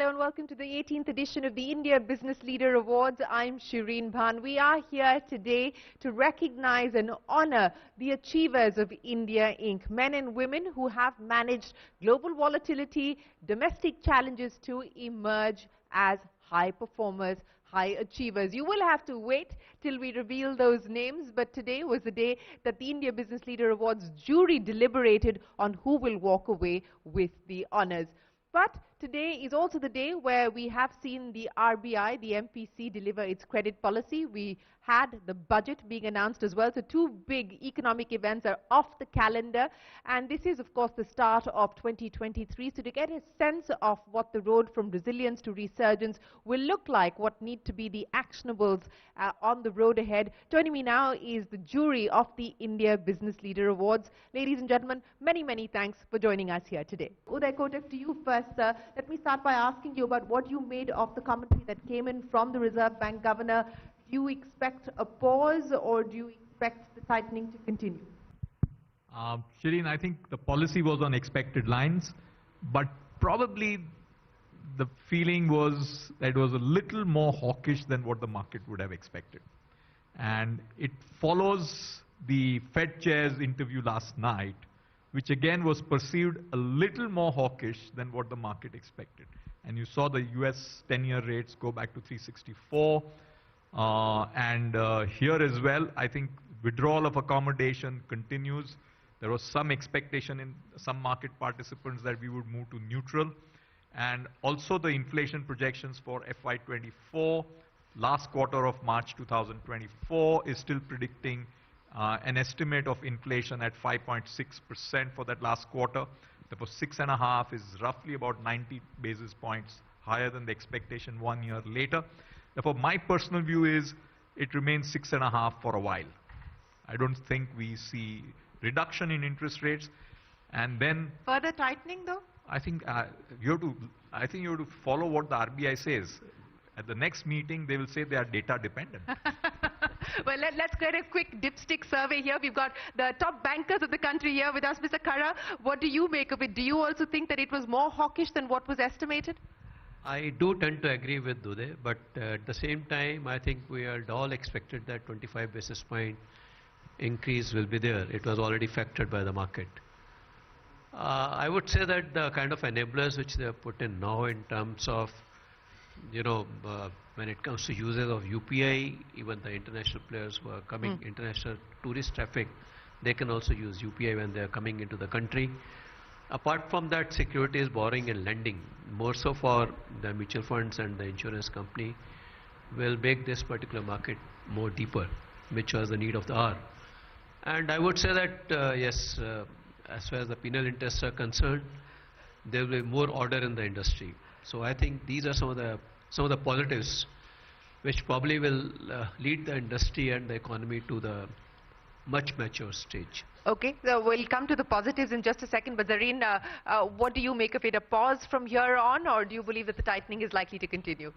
Hello and welcome to the 18th edition of the India Business Leader Awards. I'm Shireen Bhan. We are here today to recognize and honor the achievers of India Inc. Men and women who have managed global volatility, domestic challenges to emerge as high performers, high achievers. You will have to wait till we reveal those names, but today was the day that the India Business Leader Awards jury deliberated on who will walk away with the honors. But today is also the day where we have seen the RBI, the MPC, deliver its credit policy. We had the budget being announced as well. So two big economic events are off the calendar. And this is, of course, the start of 2023. So to get a sense of what the road from resilience to resurgence will look like, what need to be the actionables on the road ahead. Joining me now is the jury of the India Business Leader Awards. Ladies and gentlemen, many, many thanks for joining us here today. Uday, Kotak, to you first, sir. Let me start by asking you about what you made of the commentary that came in from the Reserve Bank Governor. Do you expect a pause or do you expect the tightening to continue? Shireen, I think the policy was on expected lines, but probably the feeling was that it was a little more hawkish than what the market would have expected. And it follows the Fed chair's interview last night, which again was perceived a little more hawkish than what the market expected. And you saw the US 10-year rates go back to 364. Here as well, I think withdrawal of accommodation continues. There was some expectation in some market participants that we would move to neutral. And also the inflation projections for FY24, last quarter of March 2024, is still predicting an estimate of inflation at 5.6% for that last quarter. Therefore, 6.5 is roughly about 90 basis points higher than the expectation 1 year later. Therefore, my personal view is it remains 6.5 for a while. I don't think we see reduction in interest rates, and then further tightening, though. I think you have to follow what the RBI says. At the next meeting, they will say they are data dependent. Well, let's get a quick dipstick survey here. We've got the top bankers of the country here with us. Mr. Khara, what do you make of it? Do you also think that it was more hawkish than what was estimated? I do tend to agree with Uday, but at the same time, I think we had all expected that 25 basis point increase will be there. It was already factored by the market. I would say that the kind of enablers which they have put in now in terms of, when it comes to users of UPI, even the international players who are coming, international tourist traffic, they can also use UPI when they are coming into the country. Apart from that, securities, borrowing and lending, more so for the mutual funds and the insurance company, will make this particular market more deeper, which was the need of the hour. And I would say that, yes, as far as the penal interests are concerned, there will be more order in the industry. So I think these are some of the positives which probably will lead the industry and the economy to the much mature stage. Okay, so we'll come to the positives in just a second, but Zarin, what do you make of it? A pause from here on, or do you believe that the tightening is likely to continue?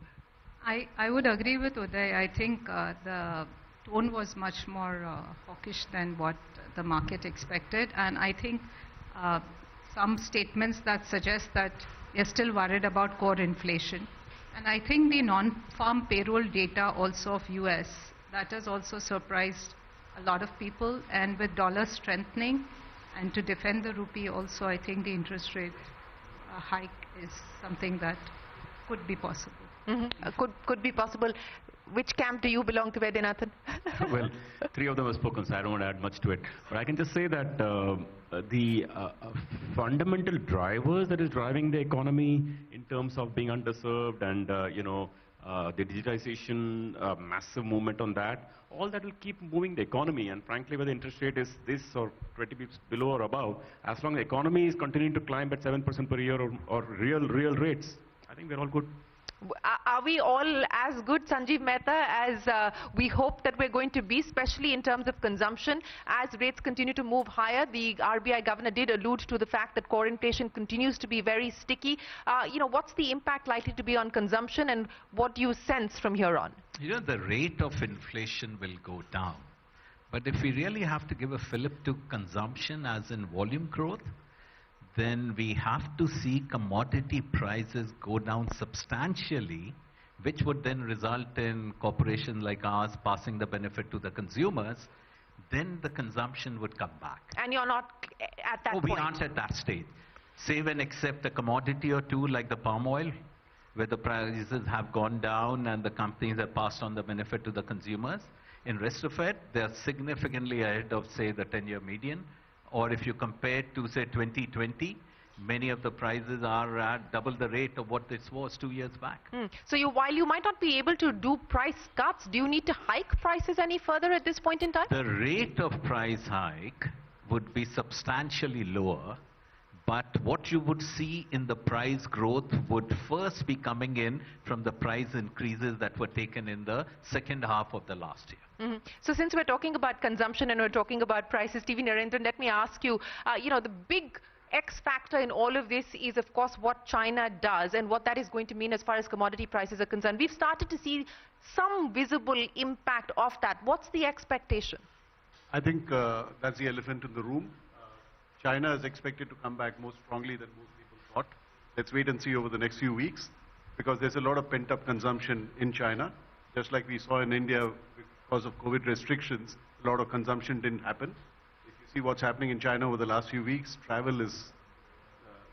I would agree with Uday. I think the tone was much more hawkish than what the market expected, and I think some statements that suggest that they're still worried about core inflation. And I think the non-farm payroll data also of US, that has also surprised a lot of people, and with dollar strengthening and to defend the rupee also, I think the interest rate hike is something that could be possible. Could be possible. Which camp do you belong to, Vaidyanathan? Well, three of them have spoken, so I don't want to add much to it. But I can just say that the fundamental drivers that is driving the economy in terms of being underserved and, the digitization, massive movement on that, all that will keep moving the economy. And frankly, whether the interest rate is this or 20 pips below or above, as long as the economy is continuing to climb at 7% per year or real rates, I think we're all good. Are we all as good, Sanjiv, Mehta, as we hope that we're going to be, especially in terms of consumption? As rates continue to move higher, the RBI governor did allude to the fact that core inflation continues to be very sticky. What's the impact likely to be on consumption, and what do you sense from here on? The rate of inflation will go down. But if we really have to give a fillip to consumption as in volume growth, then we have to see commodity prices go down substantially, which would then result in corporations like ours passing the benefit to the consumers. Then the consumption would come back. And you're not at that point? We aren't at that stage. Save and except a commodity or two like the palm oil, where the prices have gone down and the companies have passed on the benefit to the consumers. In rest of it, they're significantly ahead of, say, the 10-year median. Or if you compare to, say, 2020, many of the prices are at double the rate of what this was 2 years back. So while you might not be able to do price cuts, do you need to hike prices any further at this point in time? The rate of price hike would be substantially lower, but what you would see in the price growth would first be coming in from the price increases that were taken in the second half of the last year. So since we're talking about consumption and we're talking about prices, TV Narendran, let me ask you, the big X factor in all of this is, of course, what China does and what that is going to mean as far as commodity prices are concerned. We've started to see some visible impact of that. What's the expectation? I think that's the elephant in the room. China is expected to come back more strongly than most people thought. Let's wait and see over the next few weeks, because there's a lot of pent-up consumption in China. Just like we saw in India because of COVID restrictions, a lot of consumption didn't happen. If you see what's happening in China over the last few weeks, travel is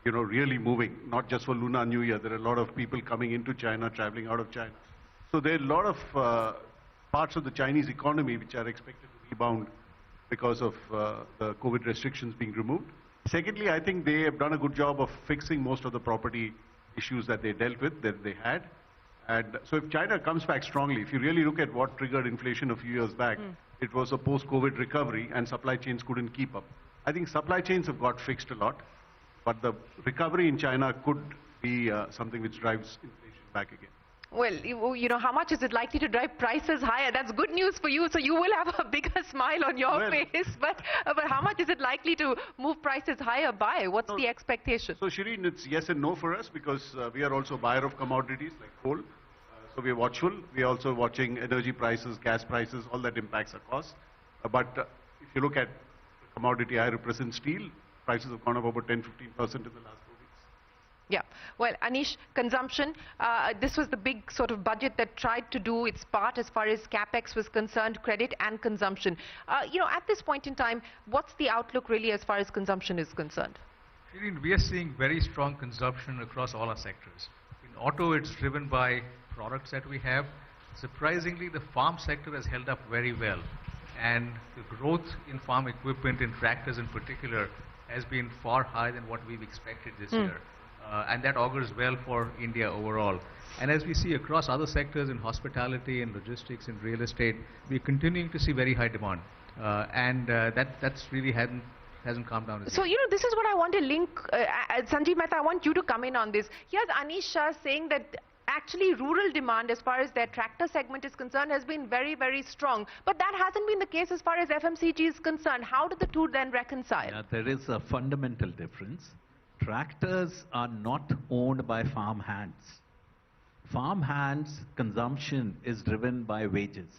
really moving, not just for Lunar New Year. There are a lot of people coming into China, traveling out of China. So there are a lot of parts of the Chinese economy which are expected to rebound because of the COVID restrictions being removed. Secondly, I think they have done a good job of fixing most of the property issues that they dealt with, that they had. And so if China comes back strongly, if you really look at what triggered inflation a few years back, it was a post-COVID recovery and supply chains couldn't keep up. I think supply chains have got fixed a lot, but the recovery in China could be something which drives inflation back again. Well, how much is it likely to drive prices higher? That's good news for you, so you will have a bigger smile on your face. But how much is it likely to move prices higher by? What's the expectation? So, Shireen, it's yes and no for us, because we are also a buyer of commodities like coal. So we are watchful. We are also watching energy prices, gas prices, all that impacts our cost. But if you look at commodity I represent, steel, prices have gone up about 10-15% in the last 4 weeks. Yeah. Well, Anish, consumption, this was the big sort of budget that tried to do its part as far as capex was concerned, credit and consumption. At this point in time, what's the outlook really as far as consumption is concerned? We are seeing very strong consumption across all our sectors. In auto, it's driven by products that we have. Surprisingly, the farm sector has held up very well. And the growth in farm equipment, in tractors in particular, has been far higher than what we've expected this year. And that augurs well for India overall. And as we see across other sectors in hospitality and logistics and real estate, we're continuing to see very high demand. That's really hasn't calmed down. So, this is what I want to link. Sanjiv Mehta, I want you to come in on this. Here's Anish Shah saying that actually rural demand as far as their tractor segment is concerned has been very, very strong. But that hasn't been the case as far as FMCG is concerned. How do the two then reconcile? Yeah, there is a fundamental difference. Tractors are not owned by farm hands. Farm hands consumption is driven by wages.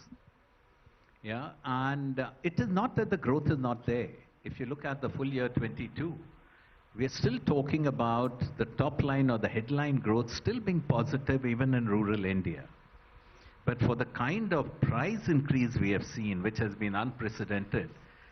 Yeah, and it is not that the growth is not there. If you look at the full year 22, we are still talking about the top line or the headline growth still being positive even in rural India. But for the kind of price increase we have seen, which has been unprecedented,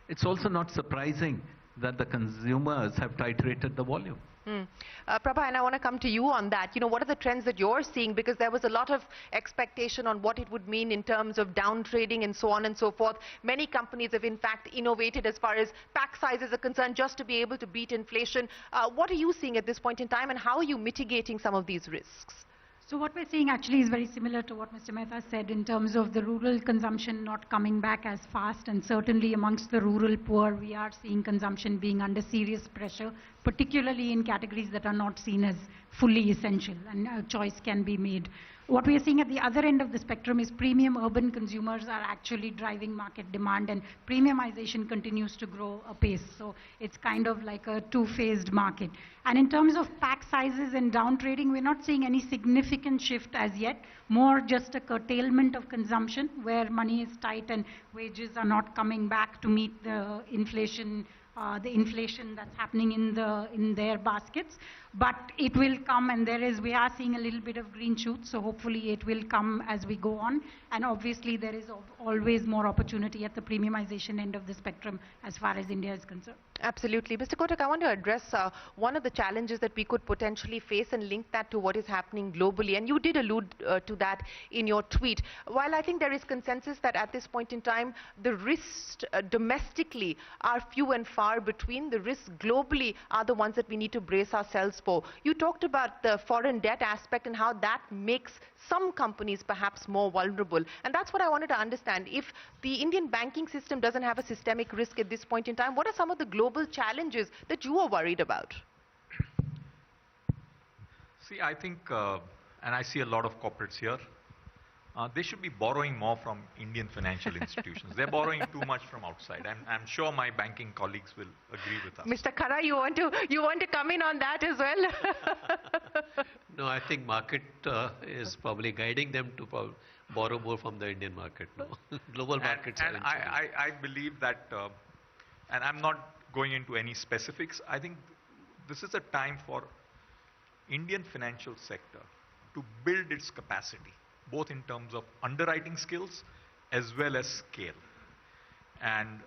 it's also not surprising that the consumers have titrated the volume. Prabha, and I want to come to you on that. What are the trends that you're seeing? Because there was a lot of expectation on what it would mean in terms of down trading and so on and so forth. Many companies have in fact innovated as far as pack sizes are concerned just to be able to beat inflation. What are you seeing at this point in time, and how are you mitigating some of these risks? So what we're seeing actually is very similar to what Mr. Mehta said in terms of the rural consumption not coming back as fast, and certainly amongst the rural poor we are seeing consumption being under serious pressure, particularly in categories that are not seen as fully essential, and a choice can be made. What we are seeing at the other end of the spectrum is premium urban consumers are actually driving market demand, and premiumization continues to grow apace. So it's kind of like a two-phased market. And in terms of pack sizes and down trading, we're not seeing any significant shift as yet, more just a curtailment of consumption where money is tight and wages are not coming back to meet the inflation the inflation that's happening in their baskets. But it will come, and we are seeing a little bit of green shoots, so hopefully it will come as we go on. And obviously there is always more opportunity at the premiumization end of the spectrum as far as India is concerned. Absolutely. Mr. Kotak, I want to address one of the challenges that we could potentially face and link that to what is happening globally. And you did allude to that in your tweet. While I think there is consensus that at this point in time, the risks domestically are few and far between, the risks globally are the ones that we need to brace ourselves for. You talked about the foreign debt aspect and how that makes some companies perhaps more vulnerable. And that's what I wanted to understand. If the Indian banking system doesn't have a systemic risk at this point in time, what are some of the global challenges that you are worried about? See, I think, and I see a lot of corporates here, they should be borrowing more from Indian financial institutions. They're borrowing too much from outside. I'm sure my banking colleagues will agree with us. Mr. Khara, you want to come in on that as well? No, I think market is probably guiding them to borrow more from the Indian market. No. Global markets and I believe that, and I'm not going into any specifics, I think this is a time for Indian financial sector to build its capacity, both in terms of underwriting skills as well as scale. And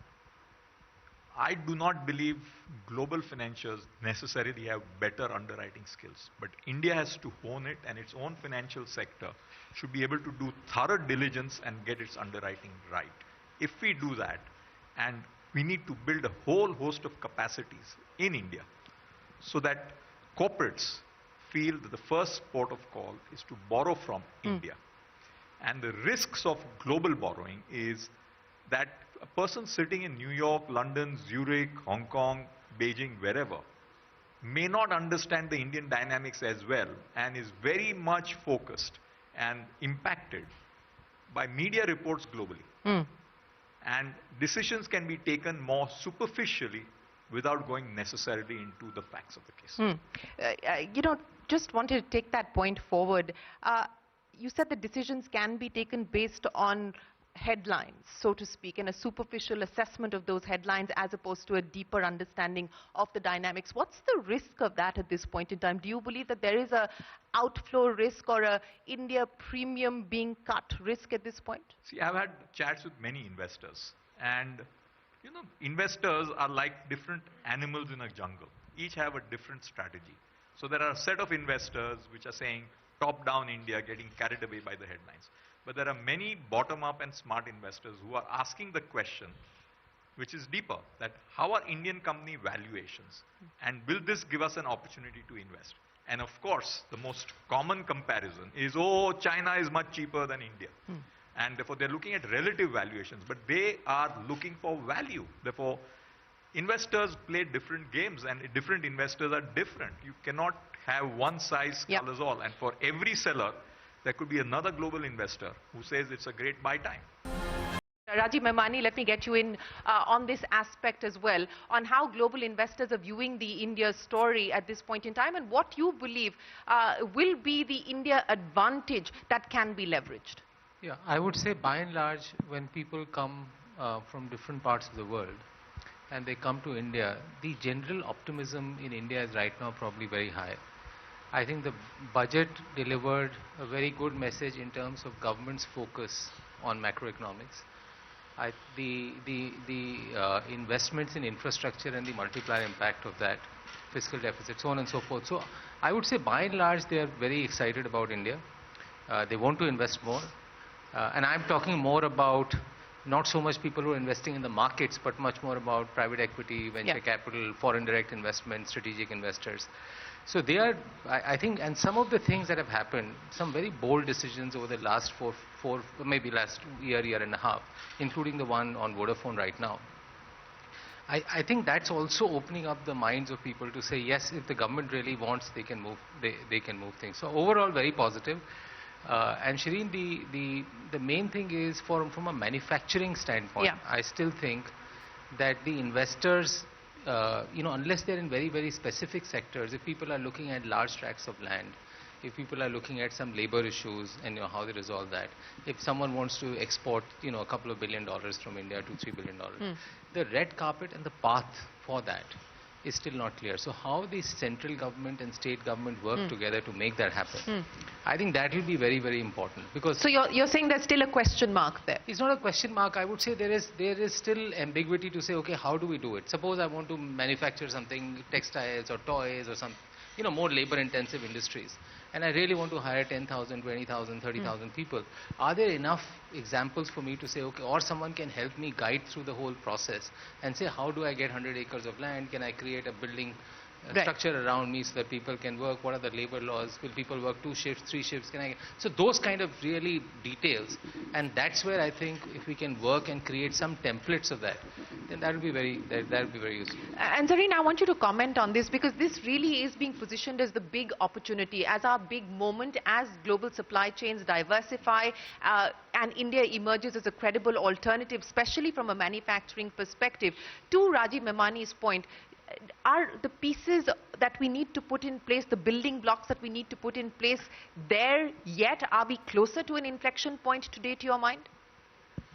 I do not believe global financiers necessarily have better underwriting skills, but India has to hone it, and its own financial sector should be able to do thorough diligence and get its underwriting right. If we do that, and we need to build a whole host of capacities in India so that corporates feel that the first port of call is to borrow from India. And the risks of global borrowing is that a person sitting in New York, London, Zurich, Hong Kong, Beijing, wherever, may not understand the Indian dynamics as well and is very much focused and impacted by media reports globally. And decisions can be taken more superficially without going necessarily into the facts of the case. You know, just wanted to take that point forward. You said the decisions can be taken based on headlines, so to speak, and a superficial assessment of those headlines as opposed to a deeper understanding of the dynamics. What's the risk of that at this point in time? Do you believe that there is a outflow risk or a India premium being cut risk at this point? See, I've had chats with many investors, and you know, investors are like different animals in a jungle. Each have a different strategy. So there are a set of investors which are saying top-down India, getting carried away by the headlines. But there are many bottom-up and smart investors who are asking the question, which is deeper, that how are Indian company valuations? And will this give us an opportunity to invest? And of course, the most common comparison is, oh, China is much cheaper than India. And therefore, they're looking at relative valuations, but they are looking for value. Therefore, investors play different games, and different investors are different. You cannot have one size colors all. And for every seller, there could be another global investor who says it's a great buy time. Rajiv, Memani, let me get you in on this aspect as well, on how global investors are viewing the India story at this point in time and what you believe will be the India advantage that can be leveraged. Yeah, I would say by and large, when people come from different parts of the world and they come to India, the general optimism in India is right now probably very high. I think the budget delivered a very good message in terms of government's focus on macroeconomics. The investments in infrastructure and the multiplier impact of that, fiscal deficit, so on and so forth. So I would say by and large they are very excited about India. They want to invest more. And I'm talking more about not so much people who are investing in the markets, but much more about private equity, venture capital, foreign direct investment, strategic investors. So they are, I think, and some of the things that have happened, some very bold decisions over the last maybe last year and a half, including the one on Vodafone right now. I think that's also opening up the minds of people to say, yes, if the government really wants, they can move, they can move things. So overall, very positive. And Shireen, the main thing is from a manufacturing standpoint, I still think that the investors, you know, unless they're in very, very specific sectors, if people are looking at large tracts of land, if people are looking at some labor issues and how they resolve that, if someone wants to export a couple of $1 billion from India to $3 billion, the red carpet and the path for that is still not clear. So how the central government and state government work together to make that happen, I think that will be very, very important. Because so you're saying there's still a question mark there? It's not a question mark. I would say there is still ambiguity to say, okay, how do we do it? Suppose I want to manufacture something, textiles or toys or some, more labor-intensive industries, and I really want to hire 10,000, 20,000, 30,000 people. Are there enough examples for me to say, okay, or someone can help me guide through the whole process and say, how do I get 100 acres of land? Can I create a building structure around me so that people can work? What are the labor laws? Will people work 2 shifts, 3 shifts? So those kind of really details, and that's where I think if we can work and create some templates of that, then that will be very useful. And Zarin, I want you to comment on this, because this really is being positioned as the big opportunity, as our big moment, as global supply chains diversify and India emerges as a credible alternative, especially from a manufacturing perspective. To Rajiv Memani's point, are the pieces that we need to put in place, the building blocks that we need to put in place there yet? Are we closer to an inflection point today, to your mind?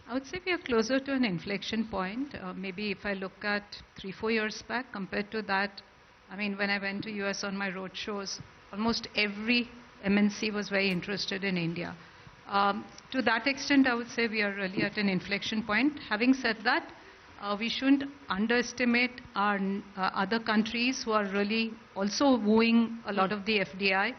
I would say we are closer to an inflection point. Maybe if I look at 3-4 years back compared to that, I mean, when I went to US on my road shows, almost every MNC was very interested in India. To that extent, I would say we are really at an inflection point. Having said that, we shouldn't underestimate our other countries who are really also wooing a lot of the FDI,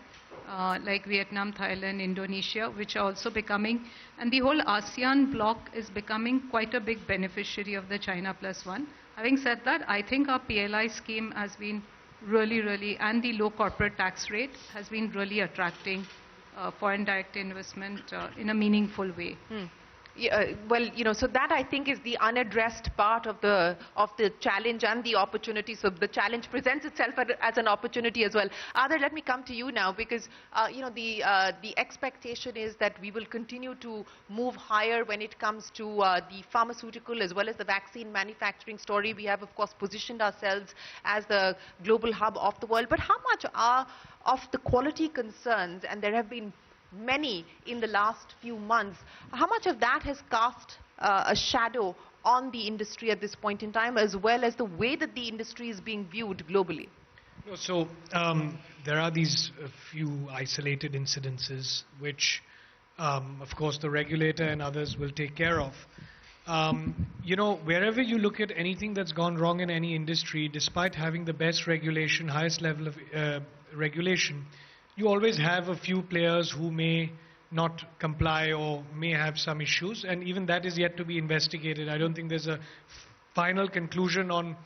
like Vietnam, Thailand, Indonesia, which are also becoming, and the whole ASEAN bloc is becoming quite a big beneficiary of the China Plus One. Having said that, I think our PLI scheme has been really, and the low corporate tax rate has been really attracting foreign direct investment in a meaningful way. So that I think is the unaddressed part of the challenge and the opportunity. So the challenge presents itself as an opportunity as well. Adar, let me come to you now, because the expectation is that we will continue to move higher when it comes to the pharmaceutical as well as the vaccine manufacturing story. We have, of course, positioned ourselves as the global hub of the world. But how much of the quality concerns, and there have been many in the last few months, how much of that has cast a shadow on the industry at this point in time, as well as the way that the industry is being viewed globally? No, so there are these few isolated incidences which, of course, the regulator and others will take care of. Wherever you look at anything that's gone wrong in any industry, despite having the best regulation, highest level of regulation, you always have a few players who may not comply or may have some issues, and even that is yet to be investigated. I don't think there's a final conclusion on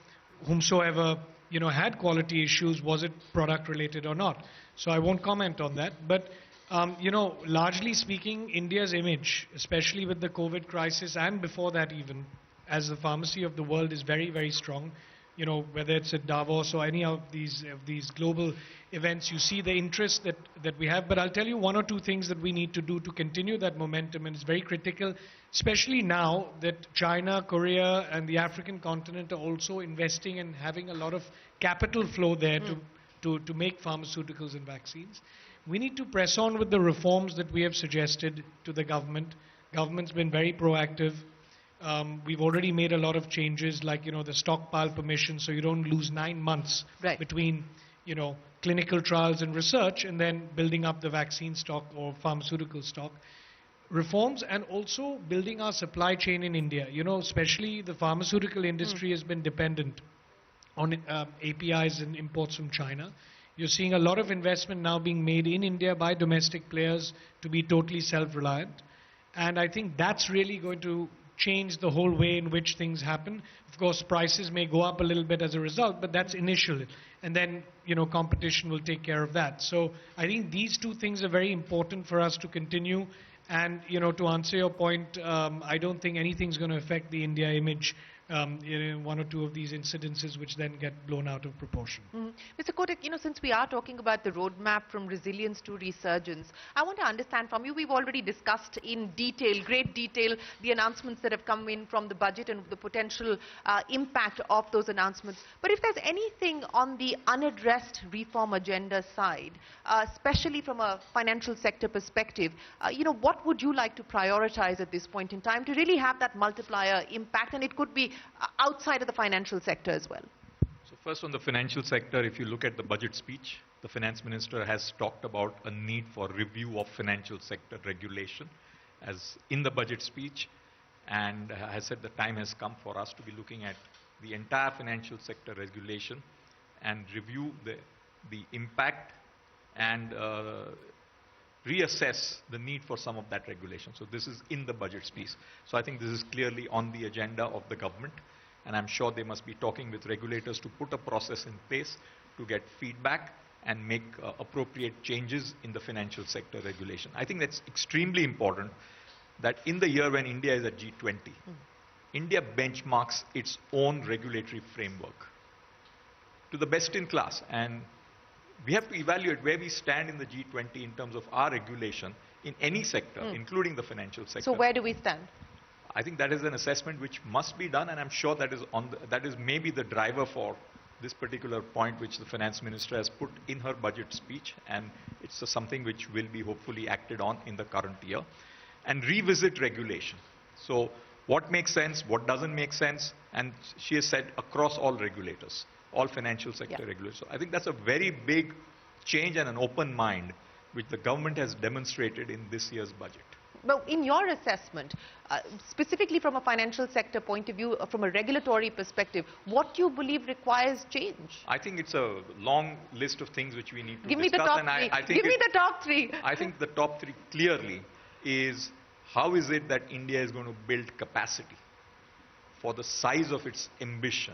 whomsoever had quality issues, was it product related or not. So I won't comment on that. But largely speaking, India's image, especially with the COVID crisis and before that even, as the pharmacy of the world, is very, very strong. Whether it's at Davos or any of these global events, you see the interest that we have. But I'll tell you one or two things that we need to do to continue that momentum, and it's very critical, especially now that China, Korea, and the African continent are also investing and having a lot of capital flow there to make pharmaceuticals and vaccines. We need to press on with the reforms that we have suggested to the government. Government's been very proactive. We've already made a lot of changes, like, the stockpile permission, so you don't lose 9 months between, clinical trials and research and then building up the vaccine stock or pharmaceutical stock. Reforms, and also building our supply chain in India. Especially the pharmaceutical industry has been dependent on APIs and imports from China. You're seeing a lot of investment now being made in India by domestic players to be totally self-reliant. And I think that's really going to change the whole way in which things happen. Of course, prices may go up a little bit as a result, but that's initial. And then, competition will take care of that. So I think these two things are very important for us to continue. And, to answer your point, I don't think anything's going to affect the India image one or two of these incidences which then get blown out of proportion. Mr. Kotak, since we are talking about the roadmap from resilience to resurgence, I want to understand from you, we've already discussed in detail, great detail, the announcements that have come in from the budget and the potential impact of those announcements. But if there's anything on the unaddressed reform agenda side, especially from a financial sector perspective, what would you like to prioritize at this point in time to really have that multiplier impact? And it could be outside of the financial sector as well. So first on the financial sector, if you look at the budget speech, the finance minister has talked about a need for review of financial sector regulation as in the budget speech, and has said the time has come for us to be looking at the entire financial sector regulation and review the impact and reassess the need for some of that regulation. So this is in the budget speech. So I think this is clearly on the agenda of the government, and I'm sure they must be talking with regulators to put a process in place to get feedback and make appropriate changes in the financial sector regulation. I think that's extremely important that in the year when India is at G20, India benchmarks its own regulatory framework to the best in class, and we have to evaluate where we stand in the G20 in terms of our regulation in any sector, including the financial sector. So where do we stand? I think that is an assessment which must be done, and I'm sure that is maybe the driver for this particular point which the finance minister has put in her budget speech, and it's something which will be hopefully acted on in the current year. And revisit regulation. So what makes sense, what doesn't make sense, and she has said across all regulators, all financial sector regulators. So I think that's a very big change and an open mind which the government has demonstrated in this year's budget. But in your assessment, specifically from a financial sector point of view, from a regulatory perspective, what do you believe requires change? I think it's a long list of things which we need to Give discuss. Me the top three. Give me the top three. I think the top three clearly is how is it that India is going to build capacity for the size of its ambition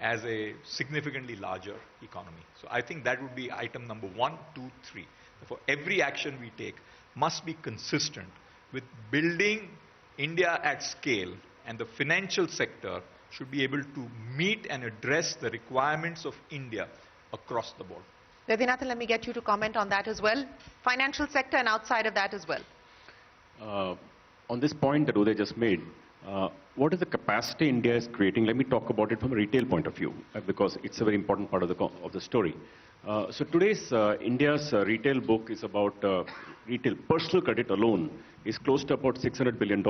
as a significantly larger economy. So I think that would be item number 1, 2, 3. Therefore, every action we take must be consistent with building India at scale, and the financial sector should be able to meet and address the requirements of India across the board. Vaidyanathan, let me get you to comment on that as well. Financial sector and outside of that as well. On this point that Uday just made, what is the capacity India is creating? Let me talk about it from a retail point of view, because it's a very important part of the story. So today's India's retail book is about retail personal credit alone is close to about $600 billion.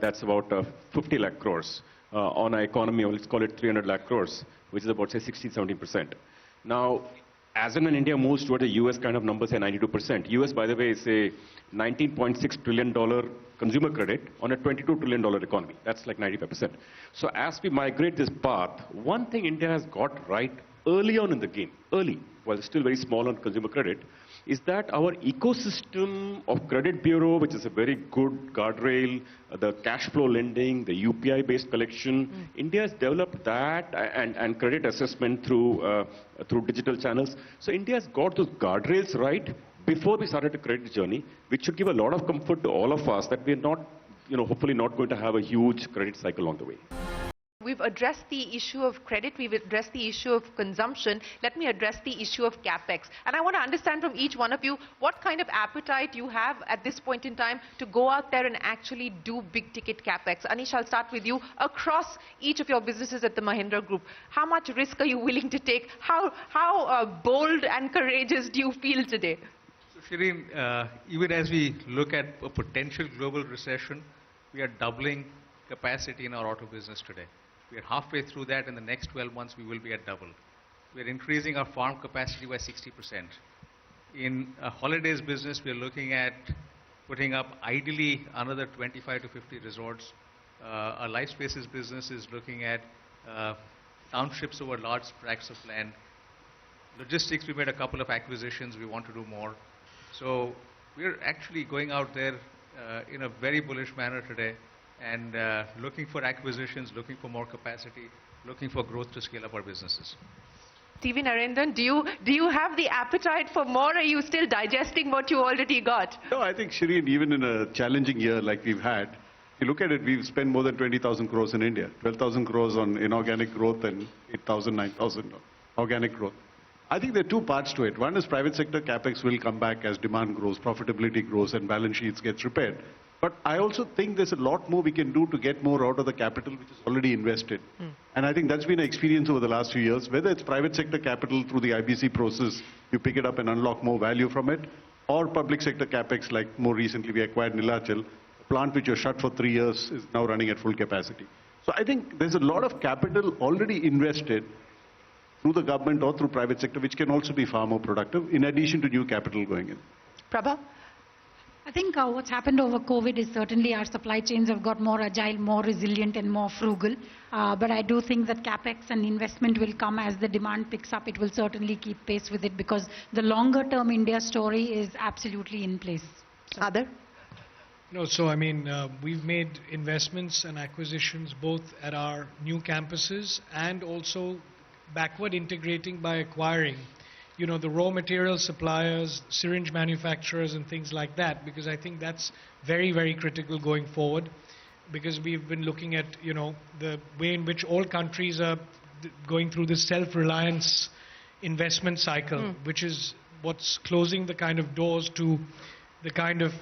That's about 50 lakh crores on an economy of, let's call it 300 lakh crores, which is about say 16-17%. Now, as and when India moves toward the US kind of numbers, say 92%. US, by the way, is a $19.6 trillion consumer credit on a $22 trillion economy. That's like 95%. So as we migrate this path, one thing India has got right early on in the game, while it's still very small on consumer credit, is that our ecosystem of credit bureau, which is a very good guardrail, the cash flow lending, the UPI-based collection, India has developed that and credit assessment through digital channels. So India has got those guardrails right before we started the credit journey, which should give a lot of comfort to all of us that we're not, hopefully not going to have a huge credit cycle along the way. We've addressed the issue of credit, we've addressed the issue of consumption. Let me address the issue of capex. And I want to understand from each one of you what kind of appetite you have at this point in time to go out there and actually do big ticket capex. Anish, I'll start with you. Across each of your businesses at the Mahindra Group, how much risk are you willing to take? How bold and courageous do you feel today? So Shireen, even as we look at a potential global recession, we are doubling capacity in our auto business today. We are halfway through that. In the next 12 months, we will be at double. We are increasing our farm capacity by 60%. In a holidays business, we are looking at putting up ideally another 25 to 50 resorts. Our life spaces business is looking at townships over large tracts of land. Logistics, we made a couple of acquisitions. We want to do more. So we're actually going out there in a very bullish manner today, and looking for acquisitions, looking for more capacity, looking for growth to scale up our businesses. TV Narendran, do you have the appetite for more, or are you still digesting what you already got? No, I think, Shireen, even in a challenging year like we've had, you look at it, we've spent more than 20,000 crores in India, 12,000 crores on inorganic growth and 8,000, 9,000 on organic growth. I think there are two parts to it. One is private sector capex will come back as demand grows, profitability grows, and balance sheets get repaired. But I also think there's a lot more we can do to get more out of the capital which is already invested. And I think that's been an experience over the last few years. Whether it's private sector capital through the IBC process, you pick it up and unlock more value from it, or public sector capex like more recently we acquired Nilachal, a plant which was shut for 3 years is now running at full capacity. So I think there's a lot of capital already invested through the government or through private sector which can also be far more productive in addition to new capital going in. Prabha? I think what's happened over COVID is certainly our supply chains have got more agile, more resilient and more frugal. But I do think that capex and investment will come as the demand picks up. It will certainly keep pace with it because the longer term India story is absolutely in place. So. Adar? No, so I mean, we've made investments and acquisitions both at our new campuses and also backward integrating by acquiring, you know, the raw material suppliers, syringe manufacturers and things like that, because I think that's very, very critical going forward, because we've been looking at, you know, the way in which all countries are going through this self-reliance investment cycle, which is what's closing the kind of doors to the kind of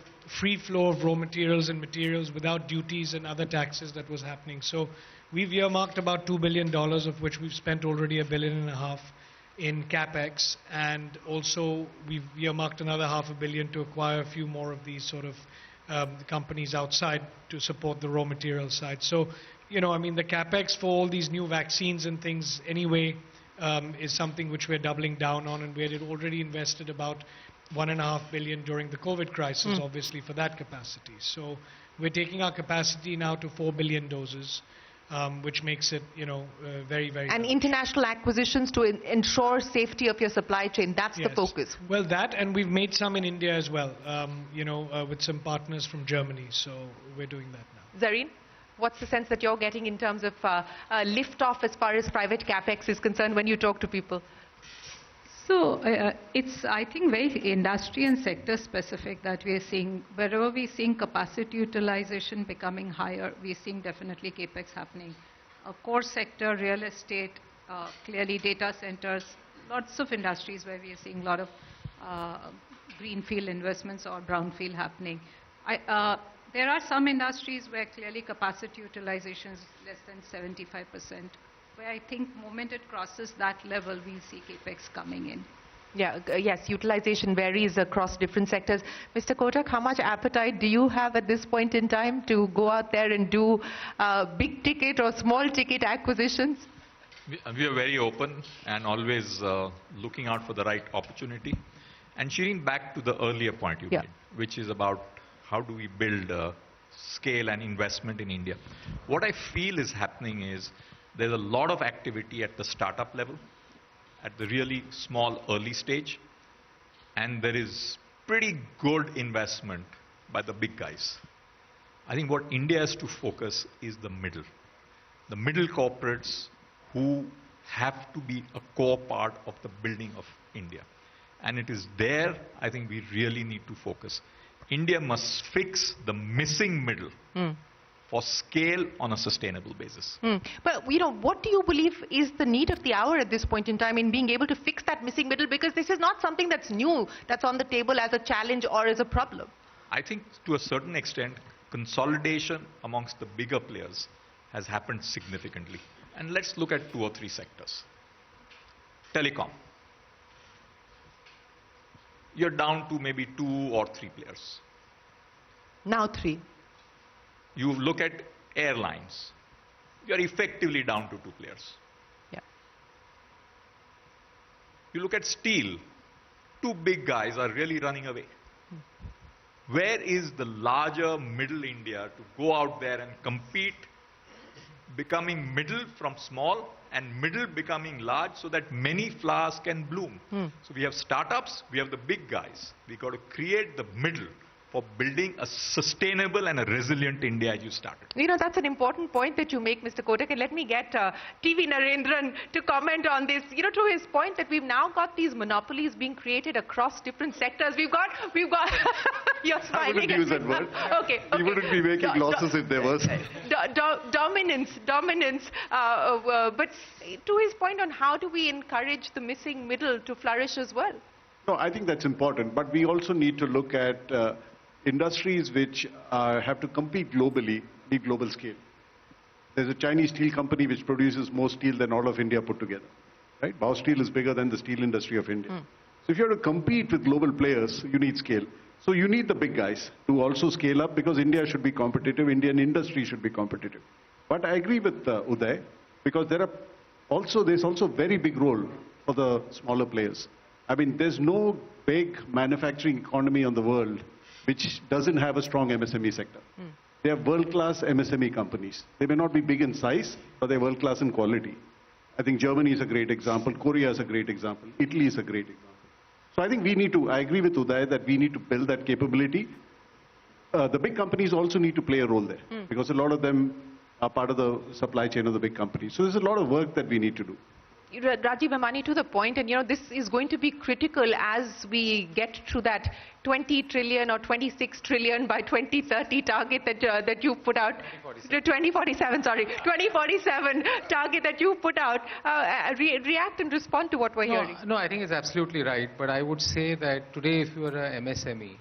free flow of raw materials and materials without duties and other taxes that was happening. So we've earmarked about $2 billion, of which we've spent already $1.5 billion in capex, and also we've earmarked another $500 million to acquire a few more of these sort of companies outside to support the raw material side. So, you know, I mean, the capex for all these new vaccines and things anyway is something which we're doubling down on, and we had already invested about $1.5 billion during the COVID crisis, obviously, for that capacity. So we're taking our capacity now to 4 billion doses. Which makes it, you know, very, very... And international acquisitions to ensure safety of your supply chain, that's the focus. Well, that, and we've made some in India as well, you know, with some partners from Germany, so we're doing that now. Zarin, what's the sense that you're getting in terms of lift-off as far as private capex is concerned when you talk to people? So it's, I think, very industry and sector specific that we are seeing. Wherever we're seeing capacity utilization becoming higher, we're seeing definitely capex happening. Core sector, real estate, clearly data centers, lots of industries where we are seeing a lot of greenfield investments or brownfield happening. There are some industries where clearly capacity utilization is less than 75%. Where I think the moment it crosses that level, we'll see capex coming in. Yeah, yes, utilization varies across different sectors. Mr. Kotak, how much appetite do you have at this point in time to go out there and do big ticket or small ticket acquisitions? We are very open and always looking out for the right opportunity. And Shireen, back to the earlier point you made, which is about how do we build scale and investment in India. What I feel is happening is there's a lot of activity at the startup level, at the really small early stage, and there is pretty good investment by the big guys. I think what India has to focus is the middle corporates who have to be a core part of the building of India. And it is there, I think we really need to focus. India must fix the missing middle for scale on a sustainable basis. But, you know, what do you believe is the need of the hour at this point in time in being able to fix that missing middle? Because this is not something that's new, that's on the table as a challenge or as a problem. I think to a certain extent, consolidation amongst the bigger players has happened significantly. And let's look at 2 or 3 sectors. Telecom. You're down to maybe 2 or 3 players. Now 3. You look at airlines, you're effectively down to 2 players. Yeah. You look at steel, 2 big guys are really running away. Where is the larger middle India to go out there and compete, becoming middle from small and middle becoming large so that many flowers can bloom? So we have startups, we have the big guys. We got to create the middle for building a sustainable and a resilient India as you started. You know, that's an important point that you make, Mr. Kotak, and let me get TV Narendran to comment on this. You know, to his point that we've now got these monopolies being created across different sectors. We've got, you're smiling. I wouldn't use that word. Okay. We wouldn't be making losses if there was. Dominance. But to his point on how do we encourage the missing middle to flourish as well? No, I think that's important, but we also need to look at industries which have to compete globally, need global scale. There's a Chinese steel company which produces more steel than all of India put together. Right? Bao Steel is bigger than the steel industry of India. So if you have to compete with global players, you need scale. So you need the big guys to also scale up because India should be competitive, Indian industry should be competitive. But I agree with Uday because there's also very big role for the smaller players. I mean, there's no big manufacturing economy on the world which doesn't have a strong MSME sector. They are world-class MSME companies. They may not be big in size, but they're world-class in quality. I think Germany is a great example. Korea is a great example. Italy is a great example. So I think I agree with Uday that we need to build that capability. The big companies also need to play a role there because a lot of them are part of the supply chain of the big companies. So there's a lot of work that we need to do. Rajiv, Memani, to the point, and you know, this is going to be critical as we get to that 20 trillion or 26 trillion by 2030 target that you put out. 2047, sorry. 2047 target that you put out. React and respond to what we're hearing. No, I think it's absolutely right. But I would say that today, if you are a MSME,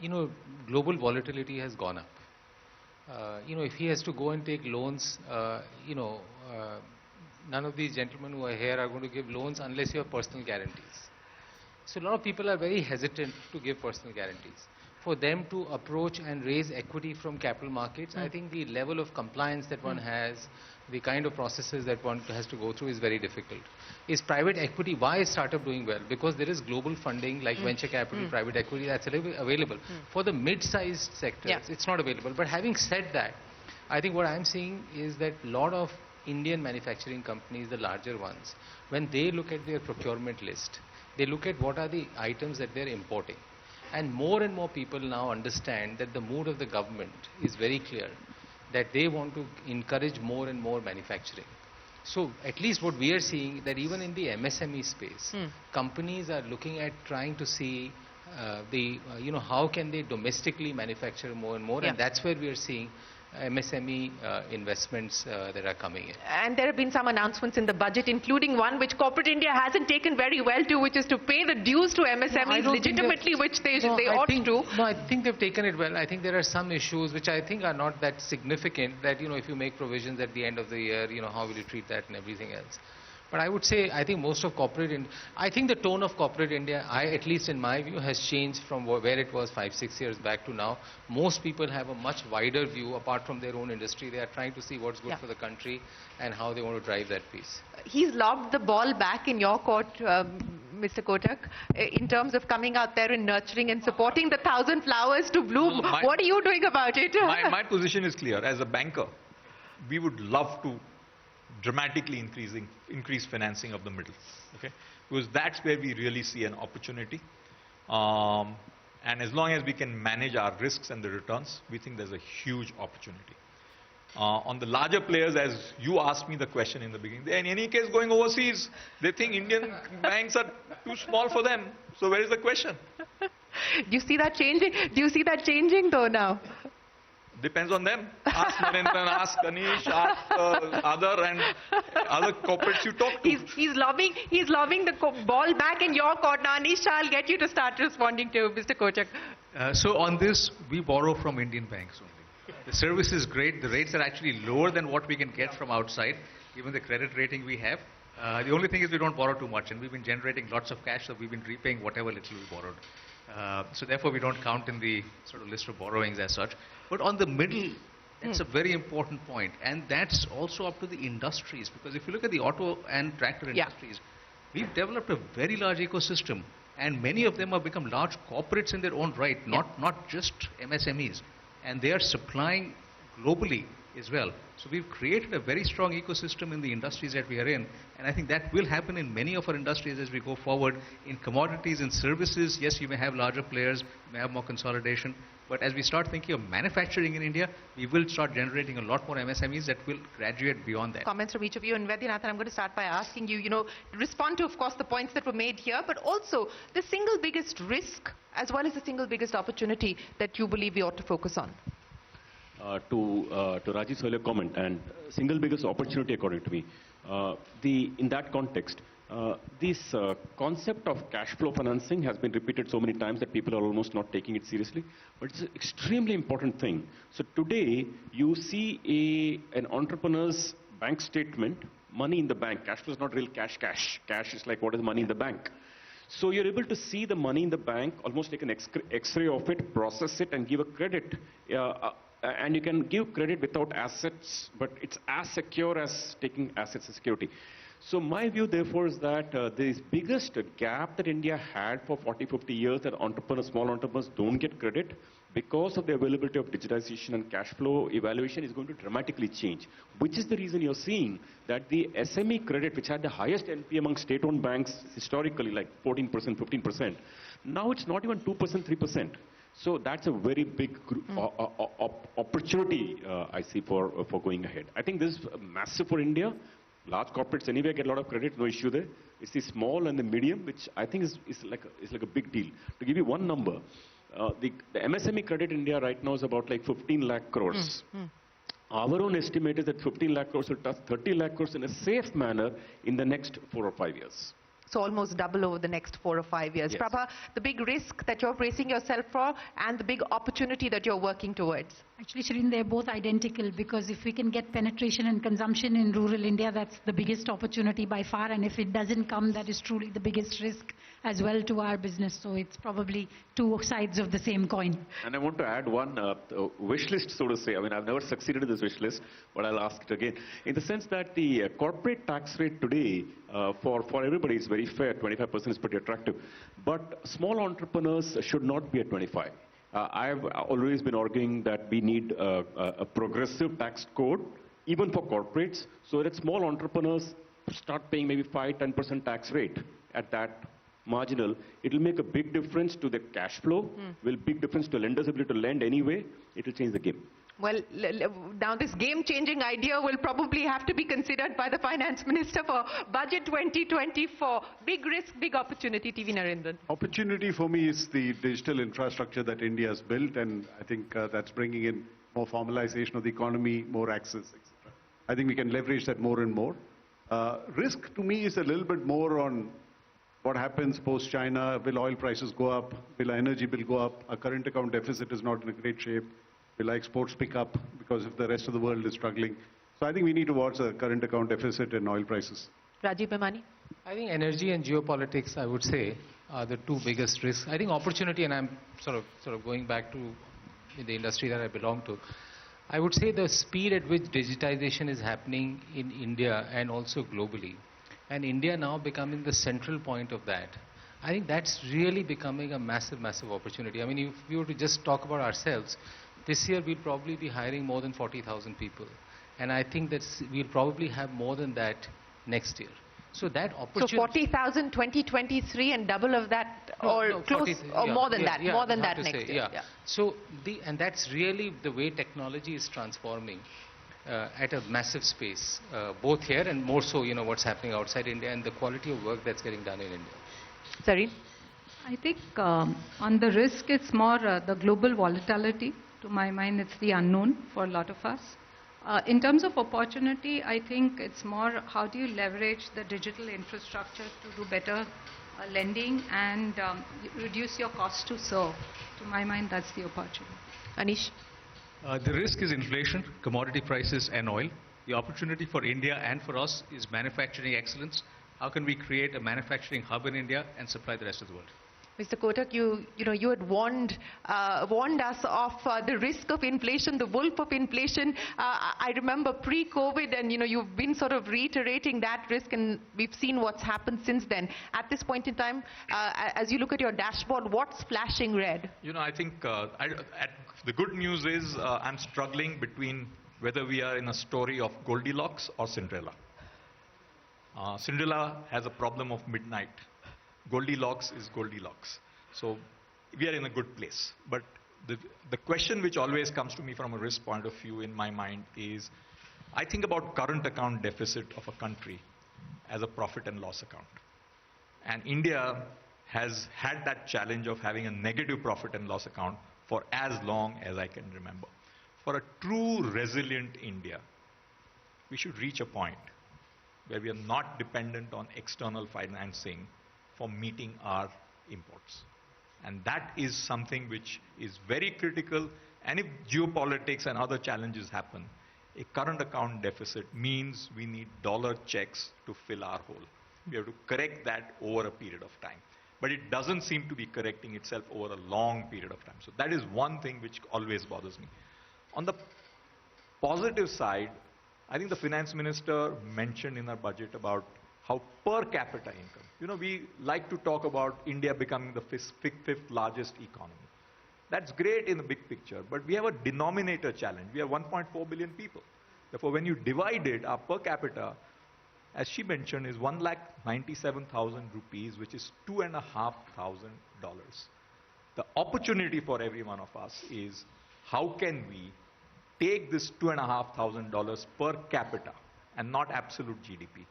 you know, global volatility has gone up. You know, if he has to go and take loans, you know, none of these gentlemen who are here are going to give loans unless you have personal guarantees. So a lot of people are very hesitant to give personal guarantees. For them to approach and raise equity from capital markets, I think the level of compliance that one has, the kind of processes that one has to go through is very difficult. Is private equity, why is startup doing well? Because there is global funding like venture capital, private equity that's available. For the mid-sized sectors, it's not available. But having said that, I think what I'm seeing is that a lot of Indian manufacturing companies, the larger ones, when they look at their procurement list, they look at what are the items that they're importing. And more people now understand that the mood of the government is very clear, that they want to encourage more and more manufacturing. So at least what we are seeing, that even in the MSME space, companies are looking at trying to see you know, how can they domestically manufacture more and more, and that's where we are seeing MSME investments that are coming in. And there have been some announcements in the budget, including one which corporate India hasn't taken very well to, which is to pay the dues to MSMEs legitimately, which they ought to. No, I think they've taken it well. I think there are some issues which I think are not that significant, that, you know, if you make provisions at the end of the year, you know, how will you treat that and everything else. But I would say, I think most of corporate India, I think the tone of corporate India, at least in my view, has changed from where it was 5-6 years back to now. Most people have a much wider view apart from their own industry. They are trying to see what's good for the country and how they want to drive that piece. He's lobbed the ball back in your court, Mr. Kotak, in terms of coming out there and nurturing and supporting the 1,000 flowers to bloom. What are you doing about it? My position is clear. As a banker, we would love to dramatically increase financing of the middle, okay? Because that's where we really see an opportunity. And as long as we can manage our risks and the returns, we think there's a huge opportunity. On the larger players, as you asked me the question in the beginning, in any case going overseas, they think Indian banks are too small for them. So where is the question? Do you see that changing? Do you see that changing though now? Depends on them. Ask Narendran, ask Anish, ask Adar and other corporates you talk to. He's lobbing the ball back in your court. Now, Anish, I'll get you to start responding to Mr. Kotak. So on this, we borrow from Indian banks only. The service is great. The rates are actually lower than what we can get from outside, given the credit rating we have. The only thing is we don't borrow too much, and we've been generating lots of cash, so we've been repaying whatever little we borrowed. So therefore, we don't count in the sort of list of borrowings as such. But on the middle, that's a very important point. And that's also up to the industries. Because if you look at the auto and tractor industries, we've developed a very large ecosystem. And many of them have become large corporates in their own right, not just MSMEs. And they are supplying globally as well. So we've created a very strong ecosystem in the industries that we are in, and I think that will happen in many of our industries as we go forward. In commodities and services, yes, you may have larger players, you may have more consolidation, but as we start thinking of manufacturing in India, we will start generating a lot more MSMEs that will graduate beyond that. Comments from each of you. And Vaidyanathan, I'm going to start by asking you, respond to, of course, the points that were made here, but also the single biggest risk as well as the single biggest opportunity that you believe we ought to focus on. To Rajiv's earlier comment, and single biggest opportunity according to me, in that context, this concept of cash flow financing has been repeated so many times that people are almost not taking it seriously, but it's an extremely important thing. So today, you see an entrepreneur's bank statement, money in the bank. Cash flow is not real cash. Cash is like what is money in the bank. So you're able to see the money in the bank, almost take an X-ray of it, process it, and give a credit. And you can give credit without assets, but it's as secure as taking assets as security. So my view, therefore, is that the biggest gap that India had for 40, 50 years, that small entrepreneurs don't get credit, because of the availability of digitization and cash flow evaluation, is going to dramatically change. Which is the reason you're seeing that the SME credit, which had the highest NP among state-owned banks historically, like 14%, 15%, now it's not even 2%, 3%. So that's a very big opportunity I see for going ahead. I think this is massive for India. Large corporates anyway get a lot of credit, no issue there. It's the small and the medium, which I think is like a big deal. To give you one number, the MSME credit in India right now is about like 15 lakh crores. Our own estimate is that 15 lakh crores will touch 30 lakh crores in a safe manner in the next 4 or 5 years. So almost double over the next 4 or 5 years. Yes. Prabha, the big risk that you're bracing yourself for and the big opportunity that you're working towards. Actually, Shireen, they're both identical, because if we can get penetration and consumption in rural India, that's the biggest opportunity by far. And if it doesn't come, that is truly the biggest risk as well to our business. So it's probably two sides of the same coin. And I want to add one wish list, so to say. I mean, I've never succeeded in this wish list, but I'll ask it again. In the sense that the corporate tax rate today for everybody is very fair. 25% is pretty attractive. But small entrepreneurs should not be at 25. I've always been arguing that we need a progressive tax code, even for corporates, so that small entrepreneurs start paying maybe 5-10% tax rate at that marginal. It will make a big difference to the cash flow, will big difference to lenders' ability to lend anyway. It will change the game. Well, now this game-changing idea will probably have to be considered by the Finance Minister for Budget 2024. Big risk, big opportunity, TV Narendran. Opportunity for me is the digital infrastructure that India has built, and I think that's bringing in more formalization of the economy, more access, etc. I think we can leverage that more and more. Risk to me is a little bit more on what happens post-China. Will oil prices go up? Will our energy bill go up? Our current account deficit is not in a great shape. Will our exports pick up because if the rest of the world is struggling? So I think we need to watch the current account deficit and oil prices. Rajiv, Memani? I think energy and geopolitics, I would say, are the two biggest risks. I think opportunity, and I'm sort of going back to the industry that I belong to, I would say the speed at which digitization is happening in India and also globally, and India now becoming the central point of that, I think that's really becoming a massive, massive opportunity. I mean, if we were to just talk about ourselves, this year we'll probably be hiring more than 40,000 people. And I think that we'll probably have more than that next year. So that opportunity... So 40,000 2023 and double of that, or no, close, 40, or more than that, more than that next year. Yeah. So, and that's really the way technology is transforming at a massive space, both here and more so, what's happening outside India and the quality of work that's getting done in India. Zarin? I think on the risk, it's more the global volatility. To my mind, it's the unknown for a lot of us. In terms of opportunity, I think it's more how do you leverage the digital infrastructure to do better lending and reduce your cost to serve. To my mind, that's the opportunity. Anish? The risk is inflation, commodity prices and oil. The opportunity for India and for us is manufacturing excellence. How can we create a manufacturing hub in India and supply the rest of the world? Mr. Kotak, you had warned us of the risk of inflation, the wolf of inflation. I remember pre-COVID, and you've been sort of reiterating that risk, and we've seen what's happened since then. At this point in time, as you look at your dashboard, what's flashing red? I think the good news is I'm struggling between whether we are in a story of Goldilocks or Cinderella. Cinderella has a problem of midnight. Goldilocks is Goldilocks. So we are in a good place. But the question which always comes to me from a risk point of view in my mind is, I think about current account deficit of a country as a profit and loss account. And India has had that challenge of having a negative profit and loss account for as long as I can remember. For a true resilient India, we should reach a point where we are not dependent on external financing for meeting our imports. And that is something which is very critical. And if geopolitics and other challenges happen, a current account deficit means we need dollar checks to fill our hole. We have to correct that over a period of time. But it doesn't seem to be correcting itself over a long period of time. So that is one thing which always bothers me. On the positive side, I think the finance minister mentioned in her budget about how per capita income. You know, we like to talk about India becoming the fifth largest economy. That's great in the big picture, but we have a denominator challenge. We have 1.4 billion people. Therefore, when you divide it, our per capita, as she mentioned, is 1,97,000 rupees, which is $2,500. The opportunity for every one of us is how can we take this $2,500 per capita and not absolute GDP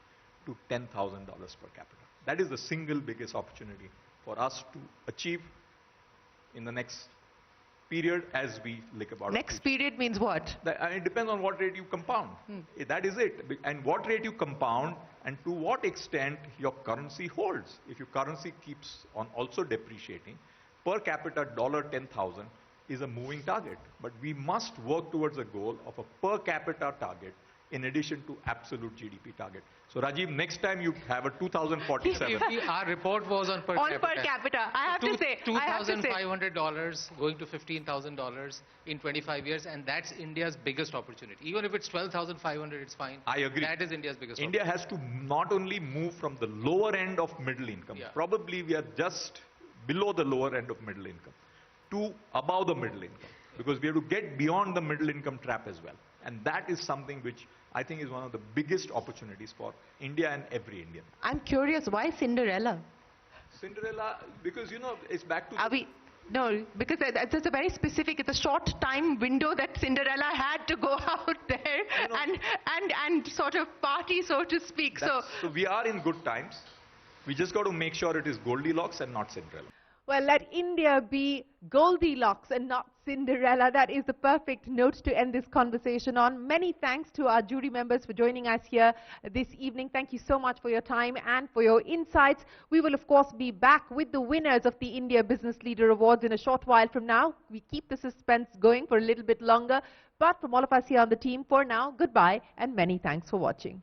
to $10,000 per capita. That is the single biggest opportunity for us to achieve in the next period as we look about. Next period means what? It depends on what rate you compound. That is it. And what rate you compound and to what extent your currency holds. If your currency keeps on also depreciating, per capita $10,000 is a moving target. But we must work towards a goal of a per capita target in addition to absolute GDP target. So Rajiv, next time you have a 2047. Our report was on per capita. On per capita. I have to say. $2,500 going to $15,000 in 25 years, and that's India's biggest opportunity. Even if it's 12,500, it's fine. I agree. That is India's biggest India has to not only move from the lower end of middle income. Yeah. Probably we are just below the lower end of middle income to above the middle income, because we have to get beyond the middle income trap as well. And that is something which I think is one of the biggest opportunities for India and every Indian. I'm curious, why Cinderella? Cinderella, because you know, it's back to... No, because it's a very specific, it's a short time window that Cinderella had to go out there and sort of party, so to speak. So we are in good times. We just got to make sure it is Goldilocks and not Cinderella. Well, let India be Goldilocks and not Cinderella. That is the perfect note to end this conversation on. Many thanks to our jury members for joining us here this evening. Thank you so much for your time and for your insights. We will, of course, be back with the winners of the India Business Leader Awards in a short while from now. We keep the suspense going for a little bit longer. But from all of us here on the team, for now, goodbye and many thanks for watching.